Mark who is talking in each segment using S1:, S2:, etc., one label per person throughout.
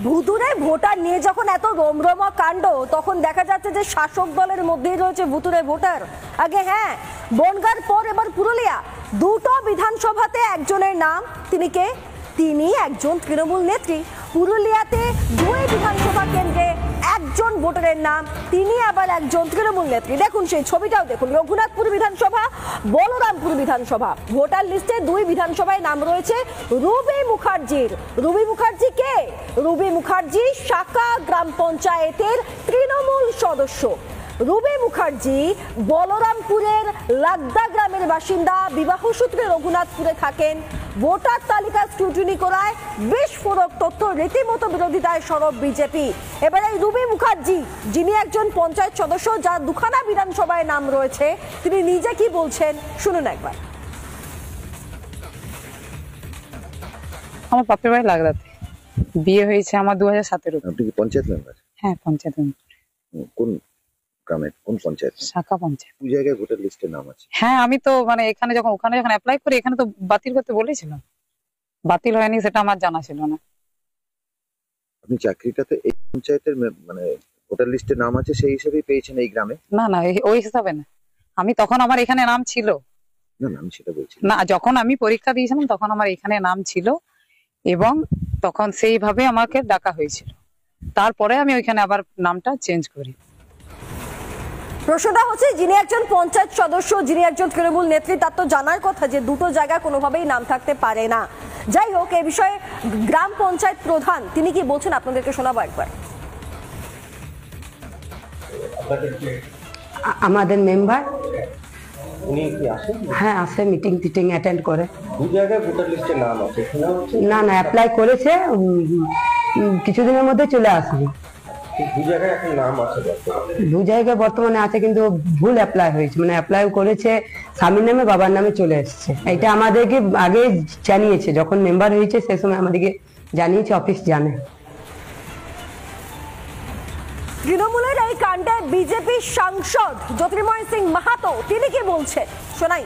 S1: ভুতুরে ভোটার নিয়ে যখন এত রমরমা কাণ্ড, তখন দেখা যাচ্ছে যে শাসক দলের মধ্যেই রয়েছে ভুতুরে ভোটার। আগে হ্যাঁ, বনগাঁর পর এবার পুরুলিয়া, দুটো বিধানসভাতে একজনের নাম। তিনি কে? তিনি একজন তৃণমূল নেত্রী। পুরুলিয়াতে দুই বিধানসভা কেন্দ্রে একজন ভোটারের নাম, তিনি আবার একজন তৃণমূল নেত্রী। দেখুন সেই ছবিটাও দেখুন। রঘুনাথপুর বিধানসভা, বলরামপুর বিধানসভা, ভোটার লিস্টে দুই বিধানসভায় নাম রয়েছে রুবি মুখার্জির। রুবি মুখার্জি কে? রুবি মুখার্জি শাখা গ্রাম পঞ্চায়েতের তৃণমূল সদস্য। রুবি মুখার্জি বলরামপুরের লাগদা গ্রামের বাসিন্দা, বিবাহ সূত্রে রঘুনাথপুরে থাকেন। ভোটার তালিকা স্ক্রুটিনি করায় বিস্ফোরক তথ্য, রীতিমতো বিরোধিতায় সরব বিজেপি। এবারে রুবি মুখার্জি, যিনি একজন পঞ্চায়েত সদস্য, যার দুখানা বিধানসভায় নাম রয়েছে, তিনি নিজে কি বলছেন শুনুন একবার।
S2: আমার বাপের বাড়ি লাগদাতে, বিয়ে হয়েছে আমার 2017।
S3: আপনি কি পঞ্চায়েত মেম্বার?
S2: হ্যাঁ, পঞ্চায়েত মেম্বার।
S3: কোন গ্রামের কোন পঞ্চায়েত?
S2: শাখা পঞ্চায়েত।
S3: কোন জায়গায় ভোটার লিস্টে নাম আছে?
S2: হ্যাঁ, আমি তো এখানে যখন অ্যাপ্লাই করি, এখানে তো বাতিল করতে বলেছিল, বাতিল হয়নি সেটা আমার জানা ছিল না।
S3: আপনি চাকরিটাতে এই পঞ্চায়েতের ভোটার লিস্টে নাম আছে সেই হিসেবেই পেয়েছেন এই গ্রামে?
S2: না না, ওই হিসাবে না। আমি তখন আমার এখানে নাম ছিল
S3: না না, আমি সেটা বলছি
S2: না। যখন আমি পরীক্ষা দিয়েছিলাম তখন আমার এখানে নাম ছিল এবং তখন সেইভাবে আমাকে ডাকা হয়েছিল। তারপরে আমি ওইখানে আবার নামটা চেঞ্জ করি।
S1: প্রশ্নটা হচ্ছে, যিনি একজন পঞ্চায়েত সদস্য, যিনি একজন তৃণমূল নেত্রী, তার তো জানার কথা যে দুটো জায়গা কোনোভাবেই নাম থাকতে পারে না। যাই হোক, এ বিষয়ে গ্রাম পঞ্চায়েত প্রধান তিনি কি বলছেন আপনাদেরকে শোনাবো একবার।
S4: আমাদের মেম্বার
S5: উনি কি আসেন?
S4: হ্যাঁ আসে, মিটিং টিটিং অ্যাটেন্ড করে।
S5: দু জায়গায় ভোটার লিস্টে নাম আছে,
S4: না না, অ্যাপ্লাই করেছে, কিছুদিনের মধ্যে চলে আসবে।
S5: দু জায়গায় এখন নাম আছে,
S4: দু জায়গায় বর্তমানে আছে, কিন্তু ভুল অ্যাপ্লাই হয়েছে, অ্যাপ্লাই করেছে স্বামীর নামে, বাবার নামে চলে এসেছে। এটা আমাদেরকে আগে জানিয়েছে, যখন মেম্বার হয়েছে সে সময় আমাদেরকে জানিয়েছে, অফিস জানে।
S1: তৃণমূলের এই কাণ্ডে বিজেপি সাংসদ জ্যোতির্ময় সিং মাহাতো তিনি কি বলছেন শোনাই।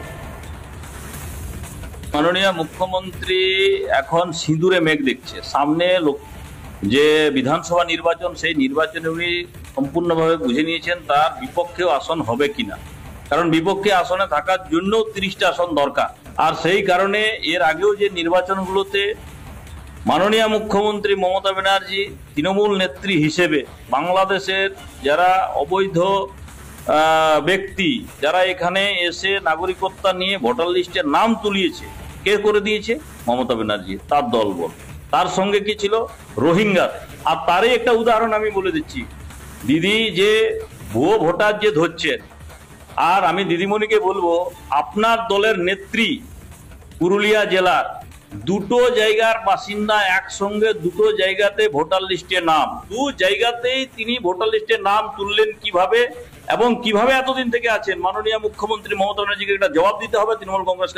S6: মাননীয় মুখ্যমন্ত্রী এখন সিঁদুরে মেঘ দেখছে। সামনে যে বিধানসভা নির্বাচন, সেই নির্বাচনে উনি সম্পূর্ণভাবে বুঝে নিয়েছেন তার বিপক্ষেও আসন হবে কিনা। কারণ বিপক্ষে আসনে থাকার জন্য 30টা আসন দরকার। আর সেই কারণে এর আগেও যে নির্বাচনগুলোতে মাননীয় মুখ্যমন্ত্রী মমতা ব্যানার্জি তৃণমূল নেত্রী হিসেবে বাংলাদেশের যারা অবৈধ ব্যক্তি, যারা এখানে এসে নাগরিকত্ব নিয়ে ভোটার লিস্টে নাম তুলিয়েছে, কে করে দিয়েছে? মমতা ব্যানার্জি, তার দলবল। তার সঙ্গে কি ছিল? রোহিঙ্গা। আর তারই একটা উদাহরণ আমি বলে দিচ্ছি। দিদি যে ভুয়ো ভোটার যে ধরছেন, আর আমি দিদিমণিকে বলবো, আপনার দলের নেত্রী পুরুলিয়া জেলার দুটো জায়গার বাসিন্দা, একসঙ্গে দুটো জায়গাতে ভোটার লিস্টে নাম, দু জায়গাতেই তিনি ভোটার লিস্টে নাম তুললেন কিভাবে এবং কিভাবে এতদিন থেকে আছেন? মাননীয় মুখ্যমন্ত্রী মমতা ব্যানার্জিকে একটা জবাব দিতে হবে তৃণমূল কংগ্রেসকে।